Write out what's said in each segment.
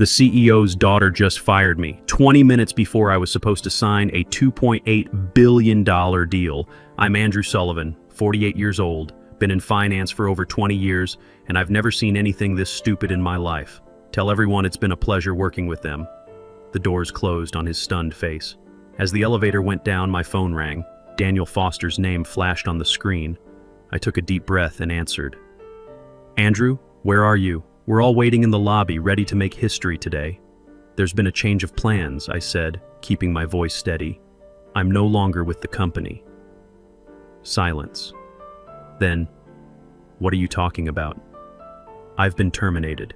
The CEO's daughter just fired me 20 minutes before I was supposed to sign a $2.8 billion deal. I'm Andrew Sullivan, 48 years old, been in finance for over 20 years, and I've never seen anything this stupid in my life. Tell everyone it's been a pleasure working with them. The doors closed on his stunned face. As the elevator went down, my phone rang. Daniel Foster's name flashed on the screen. I took a deep breath and answered. Andrew, where are you? We're all waiting in the lobby, ready to make history today. There's been a change of plans, I said, keeping my voice steady. I'm no longer with the company. Silence. Then, what are you talking about? I've been terminated.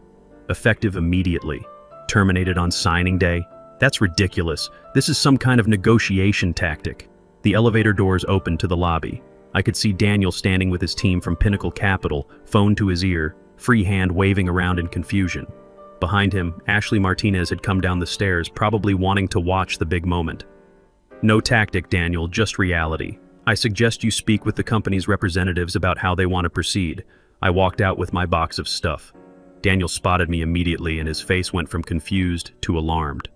Effective immediately. Terminated on signing day? That's ridiculous. This is some kind of negotiation tactic. The elevator doors opened to the lobby. I could see Daniel standing with his team from Pinnacle Capital, phone to his ear, free hand waving around in confusion. Behind him, Ashley Martinez had come down the stairs, probably wanting to watch the big moment. No tactic, Daniel, just reality. I suggest you speak with the company's representatives about how they want to proceed. I walked out with my box of stuff. Daniel spotted me immediately and his face went from confused to alarmed.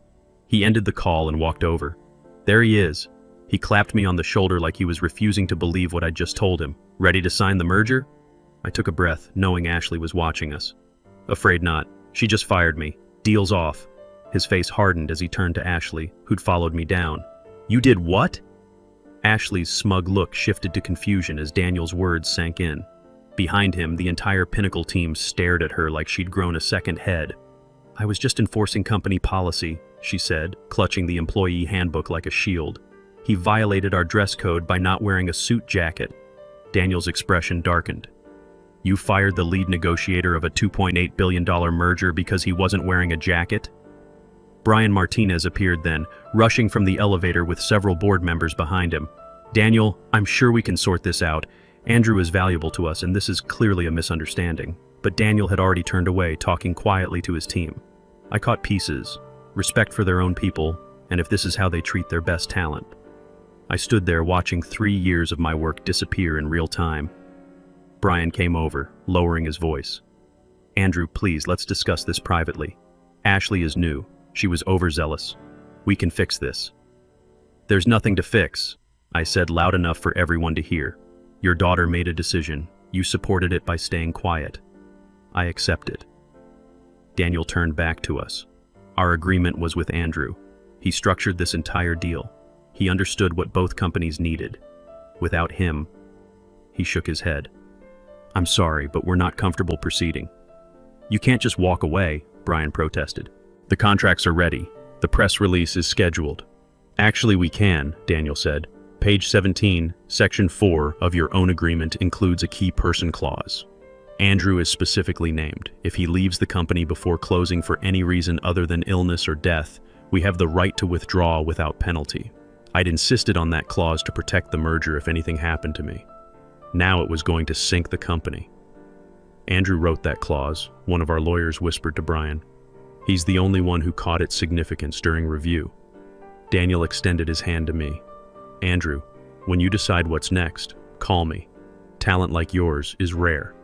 He ended the call and walked over. There he is. He clapped me on the shoulder like he was refusing to believe what I'd just told him. Ready to sign the merger? I took a breath, knowing Ashley was watching us. Afraid not. She just fired me. Deal's off. His face hardened as he turned to Ashley, who'd followed me down. You did what? Ashley's smug look shifted to confusion as Daniel's words sank in. Behind him, the entire Pinnacle team stared at her like she'd grown a second head. I was just enforcing company policy, she said, clutching the employee handbook like a shield. He violated our dress code by not wearing a suit jacket. Daniel's expression darkened. You fired the lead negotiator of a $2.8 billion merger because he wasn't wearing a jacket? Brian Martinez appeared then, rushing from the elevator with several board members behind him. Daniel, I'm sure we can sort this out. Andrew is valuable to us and this is clearly a misunderstanding. But Daniel had already turned away, talking quietly to his team. I caught pieces, respect for their own people, and if this is how they treat their best talent. I stood there watching 3 years of my work disappear in real time. Brian came over, lowering his voice. Andrew, please, let's discuss this privately. Ashley is new. She was overzealous. We can fix this. There's nothing to fix, I said loud enough for everyone to hear. Your daughter made a decision. You supported it by staying quiet. I accept it. Daniel turned back to us. Our agreement was with Andrew. He structured this entire deal. He understood what both companies needed. Without him, he shook his head. I'm sorry, but we're not comfortable proceeding. You can't just walk away, Brian protested. The contracts are ready. The press release is scheduled. Actually, we can, Daniel said. Page 17, Section 4 of your own agreement includes a key person clause. Andrew is specifically named. If he leaves the company before closing for any reason other than illness or death, we have the right to withdraw without penalty. I'd insisted on that clause to protect the merger if anything happened to me. Now it was going to sink the company. Andrew wrote that clause, one of our lawyers whispered to Brian. He's the only one who caught its significance during review. Daniel extended his hand to me. Andrew, when you decide what's next, call me. Talent like yours is rare.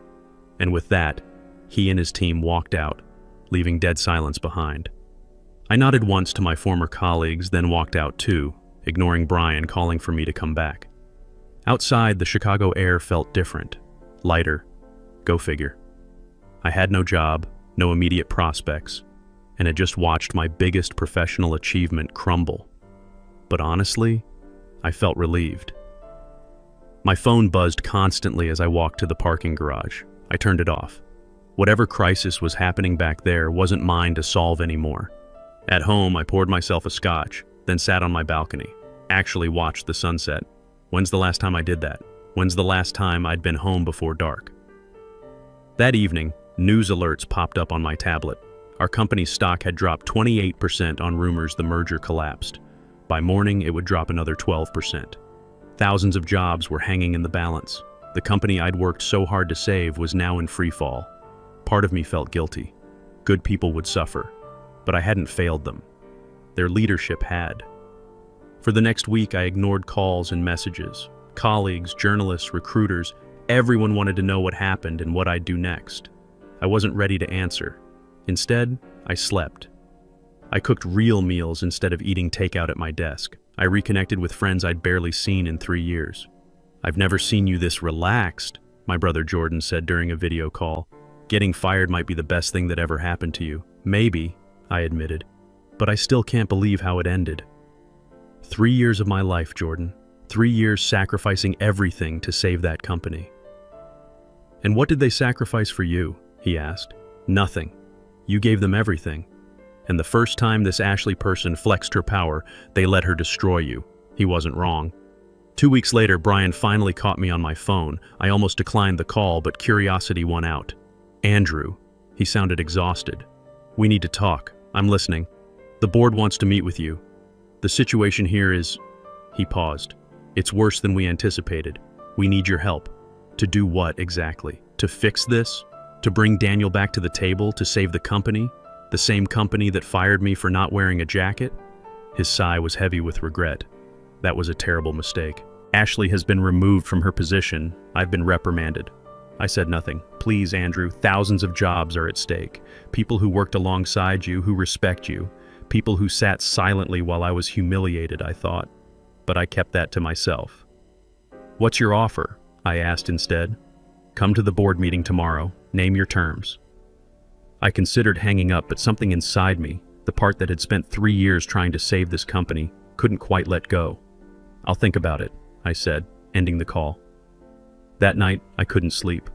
And with that, he and his team walked out, leaving dead silence behind. I nodded once to my former colleagues, then walked out too, ignoring Brian calling for me to come back. Outside, the Chicago air felt different, lighter. Go figure. I had no job, no immediate prospects, and had just watched my biggest professional achievement crumble. But honestly, I felt relieved. My phone buzzed constantly as I walked to the parking garage. I turned it off. Whatever crisis was happening back there wasn't mine to solve anymore. At home, I poured myself a scotch, then sat on my balcony, actually watched the sunset. When's the last time I did that? When's the last time I'd been home before dark? That evening, news alerts popped up on my tablet. Our company's stock had dropped 28% on rumors the merger collapsed. By morning, it would drop another 12%. Thousands of jobs were hanging in the balance. The company I'd worked so hard to save was now in free fall. Part of me felt guilty. Good people would suffer, but I hadn't failed them. Their leadership had. For the next week, I ignored calls and messages. Colleagues, journalists, recruiters, everyone wanted to know what happened and what I'd do next. I wasn't ready to answer. Instead, I slept, I cooked real meals instead of eating takeout at my desk. I reconnected with friends I'd barely seen in 3 years. "I've never seen you this relaxed," my brother Jordan said during a video call. "Getting fired might be the best thing that ever happened to you." "Maybe," I admitted, "but I still can't believe how it ended." 3 years of my life, Jordan. 3 years sacrificing everything to save that company. "And what did they sacrifice for you?" he asked. "Nothing. You gave them everything. And the first time this Ashley person flexed her power, they let her destroy you." He wasn't wrong. 2 weeks later, Brian finally caught me on my phone. I almost declined the call, but curiosity won out. "Andrew," he sounded exhausted. "We need to talk. I'm listening. The board wants to meet with you. The situation here is..." He paused. "It's worse than we anticipated. We need your help." "To do what exactly? To fix this? To bring Daniel back to the table? To save the company? The same company that fired me for not wearing a jacket?" His sigh was heavy with regret. "That was a terrible mistake. Ashley has been removed from her position. I've been reprimanded." I said nothing. "Please, Andrew, thousands of jobs are at stake. People who worked alongside you, who respect you. People who sat silently while I was humiliated," I thought. But I kept that to myself. "What's your offer?" I asked instead. "Come to the board meeting tomorrow. Name your terms." I considered hanging up, but something inside me, the part that had spent 3 years trying to save this company, couldn't quite let go. "I'll think about it," I said, ending the call. That night, I couldn't sleep.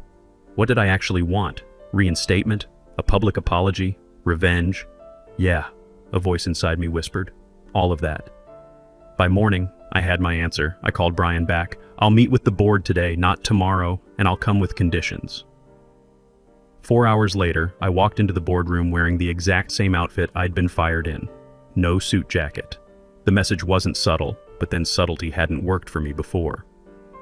What did I actually want? Reinstatement? A public apology? Revenge? "Yeah," a voice inside me whispered. "All of that." By morning, I had my answer. I called Brian back. "I'll meet with the board today, not tomorrow, and I'll come with conditions." 4 hours later, I walked into the boardroom wearing the exact same outfit I'd been fired in. No suit jacket. The message wasn't subtle, but then subtlety hadn't worked for me before.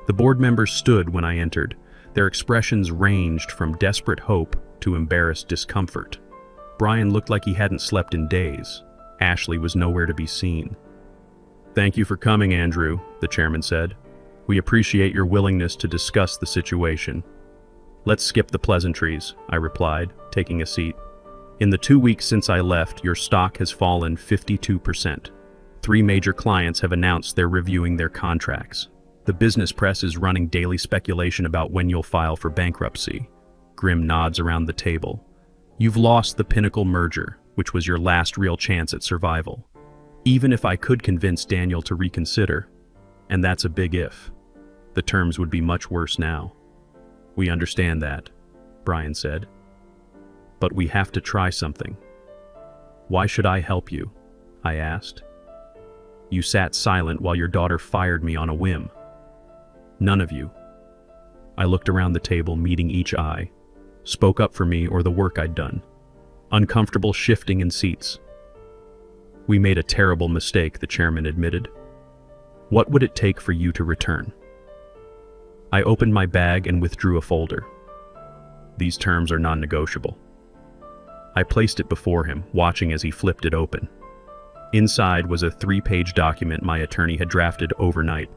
The board members stood when I entered. Their expressions ranged from desperate hope to embarrassed discomfort. Brian looked like he hadn't slept in days. Ashley was nowhere to be seen. "Thank you for coming, Andrew," the chairman said. "We appreciate your willingness to discuss the situation." "Let's skip the pleasantries," I replied, taking a seat. "In the 2 weeks since I left, your stock has fallen 52%. 3 major clients have announced they're reviewing their contracts. The business press is running daily speculation about when you'll file for bankruptcy." Grim nods around the table. "You've lost the Pinnacle merger, which was your last real chance at survival. Even if I could convince Daniel to reconsider, and that's a big if, the terms would be much worse now." "We understand that," Brian said. "But we have to try something." "Why should I help you?" I asked. "You sat silent while your daughter fired me on a whim." "None of you." I looked around the table, meeting each eye. "Spoke up for me or the work I'd done." Uncomfortable shifting in seats. "We made a terrible mistake," the chairman admitted. "What would it take for you to return?" I opened my bag and withdrew a folder. "These terms are non-negotiable." I placed it before him, watching as he flipped it open. Inside was a 3-page document my attorney had drafted overnight.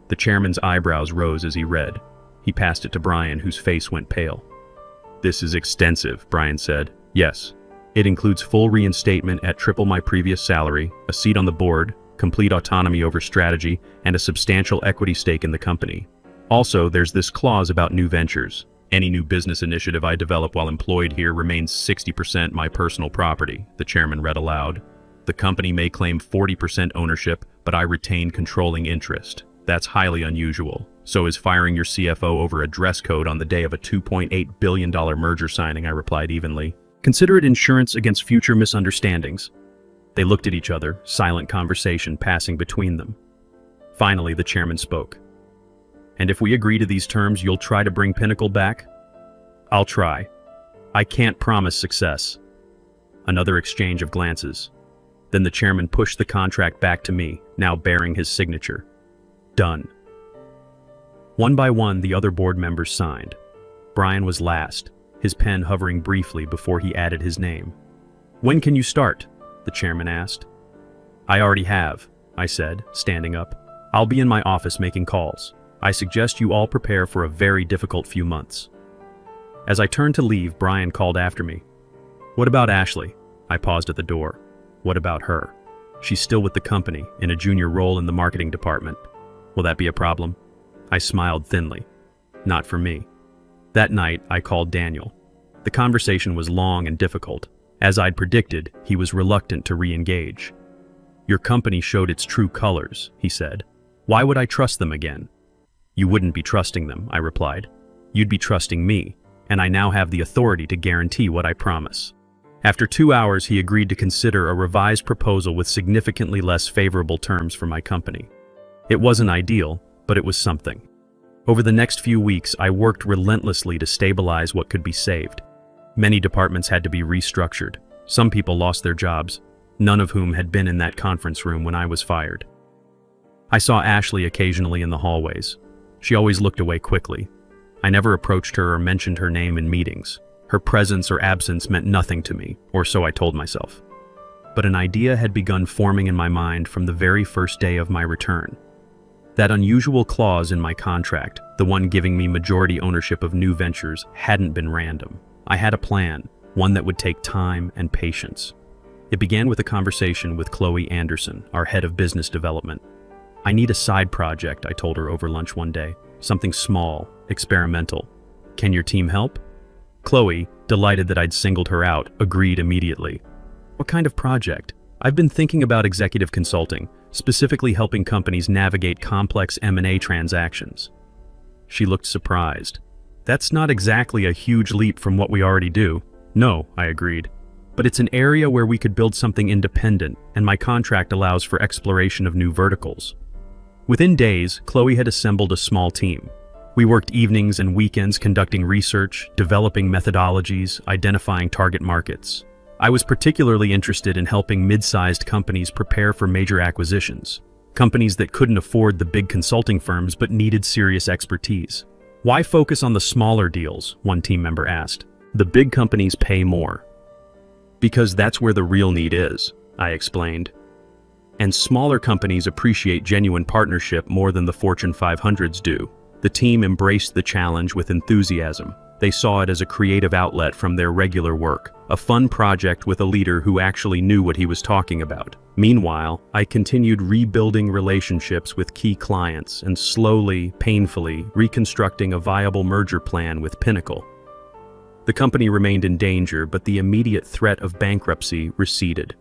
The chairman's eyebrows rose as he read. He passed it to Brian, whose face went pale. "This is extensive," Brian said. "Yes. It includes full reinstatement at triple my previous salary, a seat on the board, complete autonomy over strategy, and a substantial equity stake in the company. Also, there's this clause about new ventures. Any new business initiative I develop while employed here remains 60% my personal property," the chairman read aloud. "The company may claim 40% ownership, but I retain controlling interest. That's highly unusual. So is firing your CFO over a dress code on the day of a $2.8 billion merger signing," I replied evenly. "Consider it insurance against future misunderstandings." They looked at each other, silent conversation passing between them. Finally, the chairman spoke. "And if we agree to these terms, you'll try to bring Pinnacle back?" "I'll try. I can't promise success." Another exchange of glances. Then the chairman pushed the contract back to me, now bearing his signature. Done. One by one, the other board members signed. Brian was last, his pen hovering briefly before he added his name. "When can you start?" the chairman asked. "I already have," I said, standing up. "I'll be in my office making calls. I suggest you all prepare for a very difficult few months." As I turned to leave, Brian called after me. "What about Ashley?" I paused at the door. What about her? She's still with the company, in a junior role in the marketing department. Will that be a problem? I smiled thinly. Not for me. That night, I called Daniel. The conversation was long and difficult. As I'd predicted, he was reluctant to re-engage. Your company showed its true colors, he said. Why would I trust them again? You wouldn't be trusting them, I replied. You'd be trusting me, and I now have the authority to guarantee what I promise. After 2 hours, he agreed to consider a revised proposal with significantly less favorable terms for my company. It wasn't ideal, but it was something. Over the next few weeks, I worked relentlessly to stabilize what could be saved. Many departments had to be restructured. Some people lost their jobs, none of whom had been in that conference room when I was fired. I saw Ashley occasionally in the hallways. She always looked away quickly. I never approached her or mentioned her name in meetings. Her presence or absence meant nothing to me, or so I told myself. But an idea had begun forming in my mind from the very first day of my return. That unusual clause in my contract, the one giving me majority ownership of new ventures, hadn't been random. I had a plan, one that would take time and patience. It began with a conversation with Chloe Anderson, our head of business development. I need a side project, I told her over lunch one day. Something small, experimental. Can your team help? Chloe, delighted that I'd singled her out, agreed immediately. What kind of project? I've been thinking about executive consulting, specifically helping companies navigate complex M&A transactions. She looked surprised. That's not exactly a huge leap from what we already do. No, I agreed. But it's an area where we could build something independent, and my contract allows for exploration of new verticals. Within days, Chloe had assembled a small team. We worked evenings and weekends conducting research, developing methodologies, identifying target markets. I was particularly interested in helping mid-sized companies prepare for major acquisitions, companies that couldn't afford the big consulting firms but needed serious expertise. Why focus on the smaller deals? One team member asked. The big companies pay more. Because that's where the real need is, I explained. And smaller companies appreciate genuine partnership more than the Fortune 500s do. The team embraced the challenge with enthusiasm. They saw it as a creative outlet from their regular work, a fun project with a leader who actually knew what he was talking about. Meanwhile, I continued rebuilding relationships with key clients and slowly, painfully, reconstructing a viable merger plan with Pinnacle. The company remained in danger, but the immediate threat of bankruptcy receded.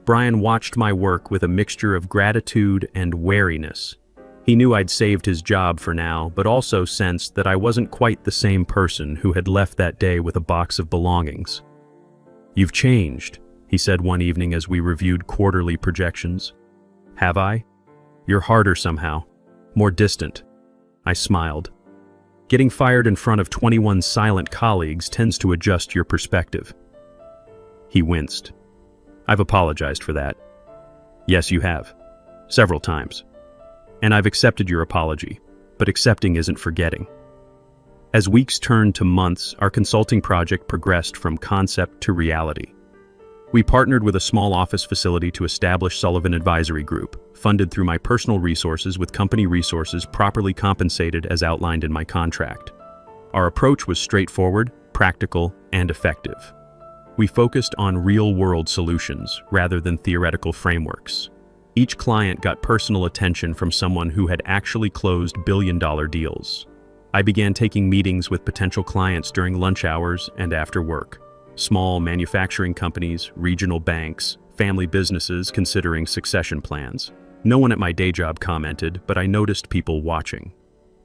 Brian watched my work with a mixture of gratitude and wariness. He knew I'd saved his job for now, but also sensed that I wasn't quite the same person who had left that day with a box of belongings. You've changed, he said one evening as we reviewed quarterly projections. Have I? You're harder somehow, more distant. I smiled. Getting fired in front of 21 silent colleagues tends to adjust your perspective. He winced. I've apologized for that. Yes, you have. Several times. And I've accepted your apology, but accepting isn't forgetting. As weeks turned to months, our consulting project progressed from concept to reality. We partnered with a small office facility to establish Sullivan Advisory Group, funded through my personal resources with company resources properly compensated as outlined in my contract. Our approach was straightforward, practical, and effective. We focused on real-world solutions rather than theoretical frameworks. Each client got personal attention from someone who had actually closed billion-dollar deals. I began taking meetings with potential clients during lunch hours and after work. Small manufacturing companies, regional banks, family businesses considering succession plans. No one at my day job commented, but I noticed people watching.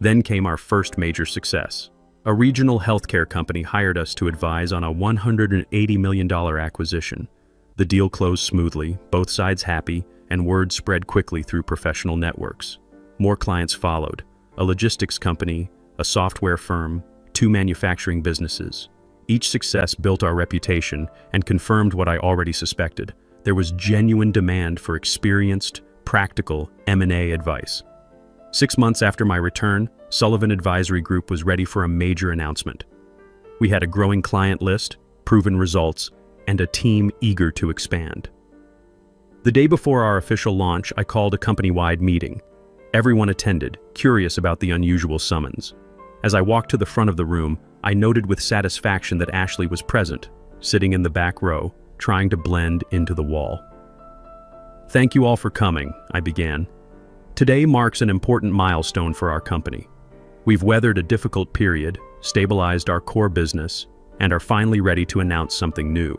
Then came our first major success. A regional healthcare company hired us to advise on a $180 million acquisition. The deal closed smoothly, both sides happy, and word spread quickly through professional networks. More clients followed. A logistics company, a software firm, 2 manufacturing businesses. Each success built our reputation and confirmed what I already suspected. There was genuine demand for experienced, practical M&A advice. 6 months after my return, Sullivan Advisory Group was ready for a major announcement. We had a growing client list, proven results, and a team eager to expand. The day before our official launch, I called a company-wide meeting. Everyone attended, curious about the unusual summons. As I walked to the front of the room, I noted with satisfaction that Ashley was present, sitting in the back row, trying to blend into the wall. "Thank you all for coming," I began. "Today marks an important milestone for our company. We've weathered a difficult period, stabilized our core business, and are finally ready to announce something new."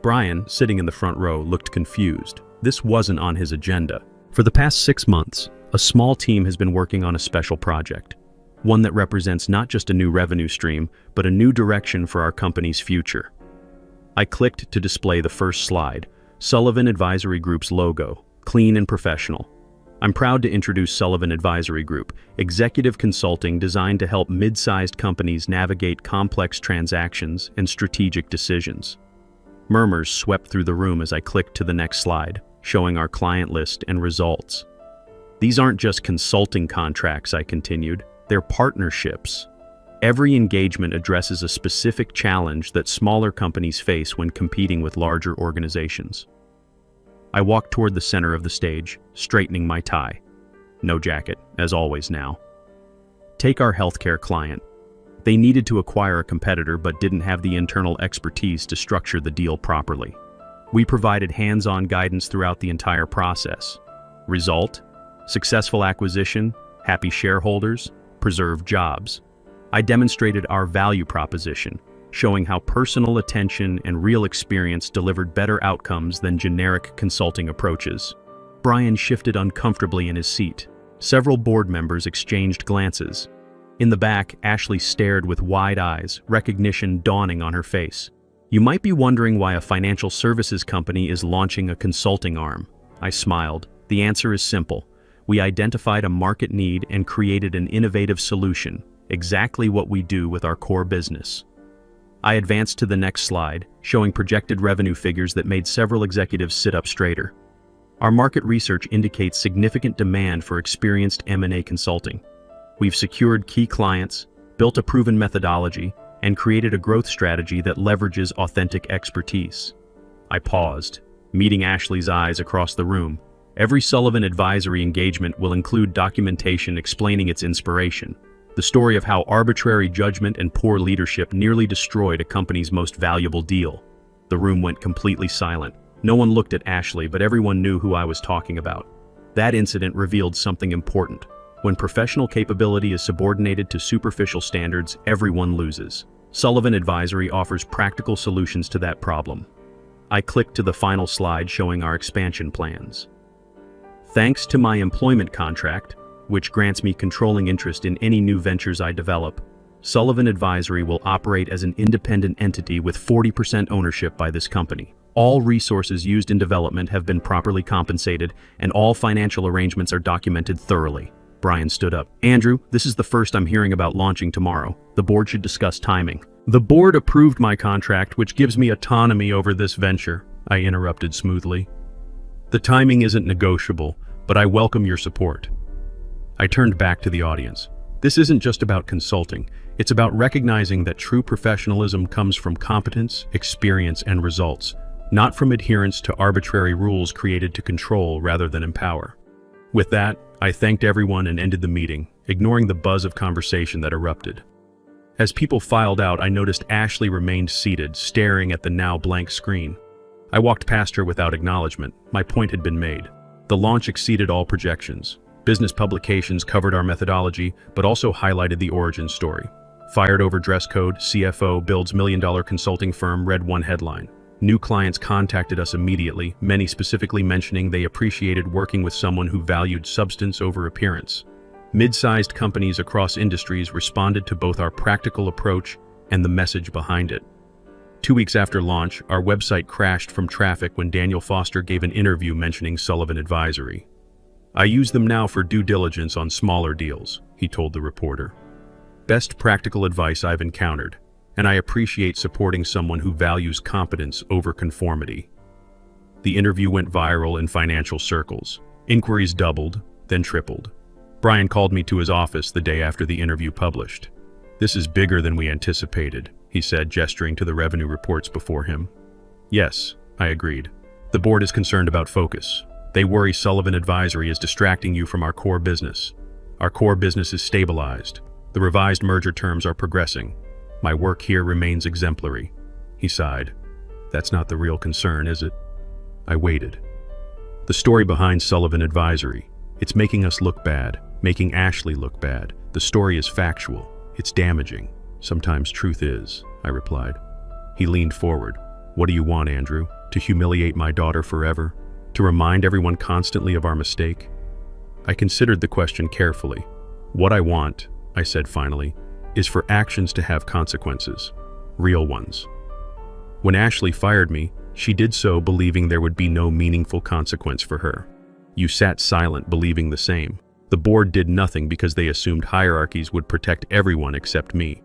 Brian, sitting in the front row, looked confused. This wasn't on his agenda. For the past 6 months, a small team has been working on a special project, one that represents not just a new revenue stream, but a new direction for our company's future. I clicked to display the first slide, Sullivan Advisory Group's logo, clean and professional. I'm proud to introduce Sullivan Advisory Group, executive consulting designed to help mid-sized companies navigate complex transactions and strategic decisions. Murmurs swept through the room as I clicked to the next slide, showing our client list and results. "These aren't just consulting contracts," I continued. "They're partnerships. Every engagement addresses a specific challenge that smaller companies face when competing with larger organizations." I walked toward the center of the stage, straightening my tie. No jacket, as always now. Take our healthcare client. They needed to acquire a competitor but didn't have the internal expertise to structure the deal properly. We provided hands-on guidance throughout the entire process. Result? Successful acquisition, happy shareholders, preserved jobs. I demonstrated our value proposition, showing how personal attention and real experience delivered better outcomes than generic consulting approaches. Brian shifted uncomfortably in his seat. Several board members exchanged glances. In the back, Ashley stared with wide eyes, recognition dawning on her face. "You might be wondering why a financial services company is launching a consulting arm." I smiled. "The answer is simple. We identified a market need and created an innovative solution, exactly what we do with our core business." I advanced to the next slide, showing projected revenue figures that made several executives sit up straighter. Our market research indicates significant demand for experienced M&A consulting. We've secured key clients, built a proven methodology, and created a growth strategy that leverages authentic expertise. I paused, meeting Ashley's eyes across the room. Every Sullivan Advisory engagement will include documentation explaining its inspiration. The story of how arbitrary judgment and poor leadership nearly destroyed a company's most valuable deal. The room went completely silent. No one looked at Ashley, but everyone knew who I was talking about. That incident revealed something important. When professional capability is subordinated to superficial standards, everyone loses. Sullivan Advisory offers practical solutions to that problem. I clicked to the final slide showing our expansion plans. Thanks to my employment contract, which grants me controlling interest in any new ventures I develop, Sullivan Advisory will operate as an independent entity with 40% ownership by this company. All resources used in development have been properly compensated, and all financial arrangements are documented thoroughly. Brian stood up. "Andrew, this is the first I'm hearing about launching tomorrow. The board should discuss timing." "The board approved my contract, which gives me autonomy over this venture," I interrupted smoothly. "The timing isn't negotiable, but I welcome your support." I turned back to the audience. This isn't just about consulting. It's about recognizing that true professionalism comes from competence, experience, and results, not from adherence to arbitrary rules created to control rather than empower. With that, I thanked everyone and ended the meeting, ignoring the buzz of conversation that erupted. As people filed out, I noticed Ashley remained seated, staring at the now blank screen. I walked past her without acknowledgement. My point had been made. The launch exceeded all projections. Business publications covered our methodology, but also highlighted the origin story. "Fired over dress code, CFO builds $1 million consulting firm," read one headline. New clients contacted us immediately, many specifically mentioning they appreciated working with someone who valued substance over appearance. Mid-sized companies across industries responded to both our practical approach and the message behind it. 2 weeks after launch, our website crashed from traffic when Daniel Foster gave an interview mentioning Sullivan Advisory. "I use them now for due diligence on smaller deals," he told the reporter. "Best practical advice I've encountered, and I appreciate supporting someone who values competence over conformity." The interview went viral in financial circles. Inquiries doubled, then tripled. Brian called me to his office the day after the interview published. "This is bigger than we anticipated," he said, gesturing to the revenue reports before him. "Yes," I agreed. "The board is concerned about focus. They worry Sullivan Advisory is distracting you from our core business. Our core business is stabilized. The revised merger terms are progressing. My work here remains exemplary." He sighed. That's not the real concern, is it? I waited. The story behind Sullivan Advisory. It's making us look bad, making Ashley look bad. The story is factual. It's damaging. Sometimes truth is, I replied. He leaned forward. What do you want, Andrew? To humiliate my daughter forever? To remind everyone constantly of our mistake? I considered the question carefully. What I want, I said finally, is for actions to have consequences. Real ones. When Ashley fired me, she did so believing there would be no meaningful consequence for her. You sat silent, believing the same. The board did nothing because they assumed hierarchies would protect everyone except me.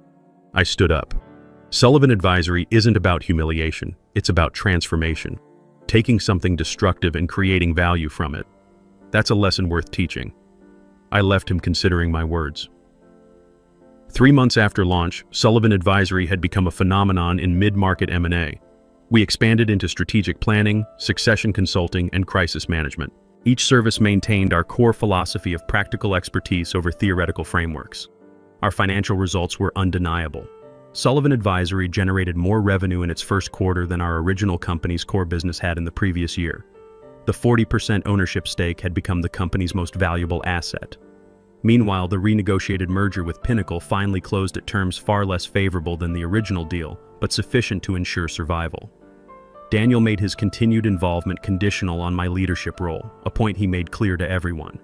I stood up. Sullivan Advisory isn't about humiliation, it's about transformation. Taking something destructive and creating value from it. That's a lesson worth teaching. I left him considering my words. 3 months after launch, Sullivan Advisory had become a phenomenon in mid-market M&A. We expanded into strategic planning, succession consulting, and crisis management. Each service maintained our core philosophy of practical expertise over theoretical frameworks. Our financial results were undeniable. Sullivan Advisory generated more revenue in its first quarter than our original company's core business had in the previous year. The 40% ownership stake had become the company's most valuable asset. Meanwhile, the renegotiated merger with Pinnacle finally closed at terms far less favorable than the original deal, but sufficient to ensure survival. Daniel made his continued involvement conditional on my leadership role, a point he made clear to everyone.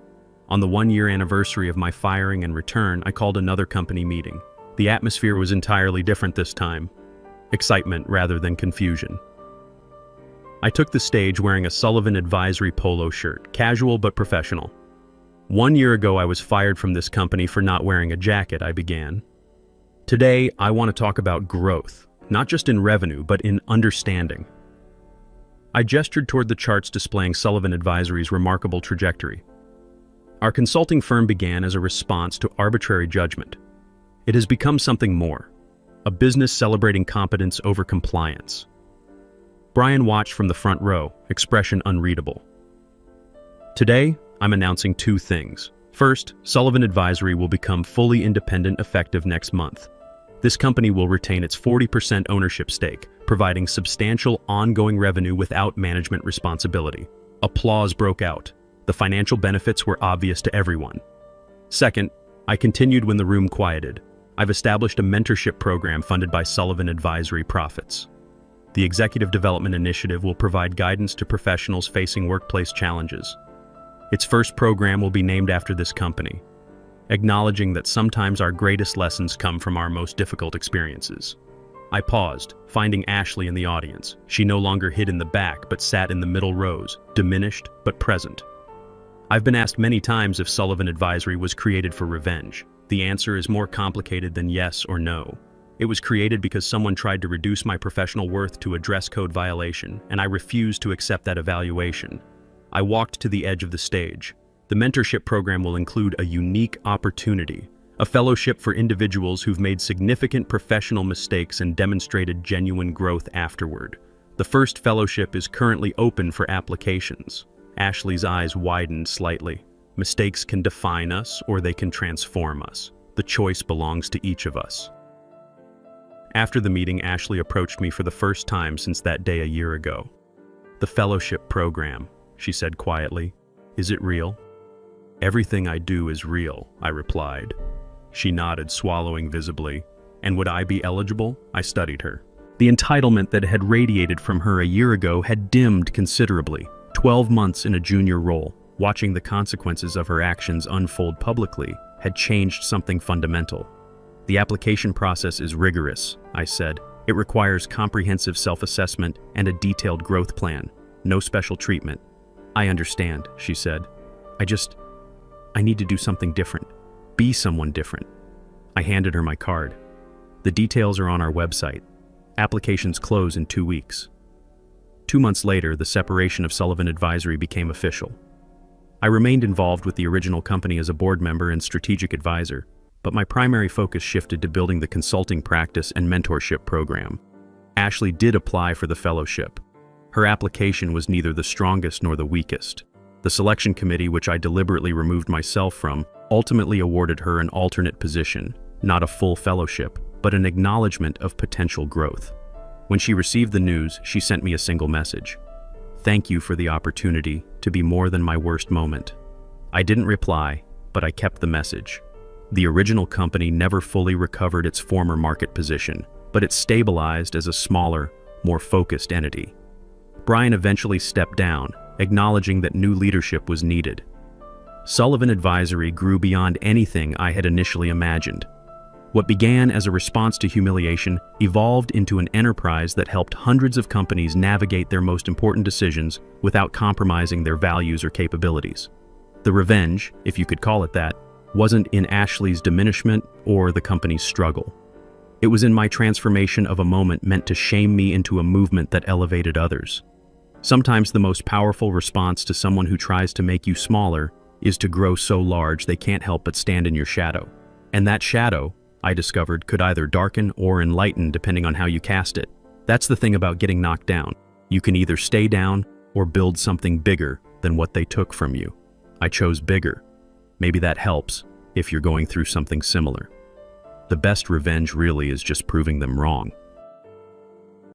On the 1-year anniversary of my firing and return, I called another company meeting. The atmosphere was entirely different this time. Excitement rather than confusion. I took the stage wearing a Sullivan Advisory polo shirt, casual but professional. 1 year ago, I was fired from this company for not wearing a jacket, I began. Today, I want to talk about growth, not just in revenue, but in understanding. I gestured toward the charts displaying Sullivan Advisory's remarkable trajectory. Our consulting firm began as a response to arbitrary judgment. It has become something more, a business celebrating competence over compliance. Brian watched from the front row, expression unreadable. Today, I'm announcing 2 things. First, Sullivan Advisory will become fully independent effective next month. This company will retain its 40% ownership stake, providing substantial ongoing revenue without management responsibility. Applause broke out. The financial benefits were obvious to everyone. Second, I continued when the room quieted. I've established a mentorship program funded by Sullivan Advisory profits. The Executive Development Initiative will provide guidance to professionals facing workplace challenges. Its first program will be named after this company, acknowledging that sometimes our greatest lessons come from our most difficult experiences. I paused, finding Ashley in the audience. She no longer hid in the back, but sat in the middle rows, diminished but present. I've been asked many times if Sullivan Advisory was created for revenge. The answer is more complicated than yes or no. It was created because someone tried to reduce my professional worth to a dress code violation, and I refused to accept that evaluation. I walked to the edge of the stage. The mentorship program will include a unique opportunity, a fellowship for individuals who've made significant professional mistakes and demonstrated genuine growth afterward. The first fellowship is currently open for applications. Ashley's eyes widened slightly. Mistakes can define us or they can transform us. The choice belongs to each of us. After the meeting, Ashley approached me for the first time since that day a year ago. The fellowship program, she said quietly. Is it real? Everything I do is real, I replied. She nodded, swallowing visibly. And would I be eligible? I studied her. The entitlement that had radiated from her a year ago had dimmed considerably. 12 months in a junior role, watching the consequences of her actions unfold publicly, had changed something fundamental. The application process is rigorous, I said. It requires comprehensive self-assessment and a detailed growth plan. No special treatment. I understand, she said. I need to do something different. Be someone different. I handed her my card. The details are on our website. Applications close in 2 weeks. 2 months later, the separation of Sullivan Advisory became official. I remained involved with the original company as a board member and strategic advisor, but my primary focus shifted to building the consulting practice and mentorship program. Ashley did apply for the fellowship. Her application was neither the strongest nor the weakest. The selection committee, which I deliberately removed myself from, ultimately awarded her an alternate position, not a full fellowship, but an acknowledgement of potential growth. When she received the news, she sent me a single message. "Thank you for the opportunity to be more than my worst moment." I didn't reply, but I kept the message. The original company never fully recovered its former market position, but it stabilized as a smaller, more focused entity. Brian eventually stepped down, acknowledging that new leadership was needed. Sullivan Advisory grew beyond anything I had initially imagined. What began as a response to humiliation evolved into an enterprise that helped hundreds of companies navigate their most important decisions without compromising their values or capabilities. The revenge, if you could call it that, wasn't in Ashley's diminishment or the company's struggle. It was in my transformation of a moment meant to shame me into a movement that elevated others. Sometimes the most powerful response to someone who tries to make you smaller is to grow so large they can't help but stand in your shadow. And that shadow, I discovered, could either darken or enlighten depending on how you cast it. That's the thing about getting knocked down. You can either stay down or build something bigger than what they took from you. I chose bigger. Maybe that helps if you're going through something similar. The best revenge really is just proving them wrong.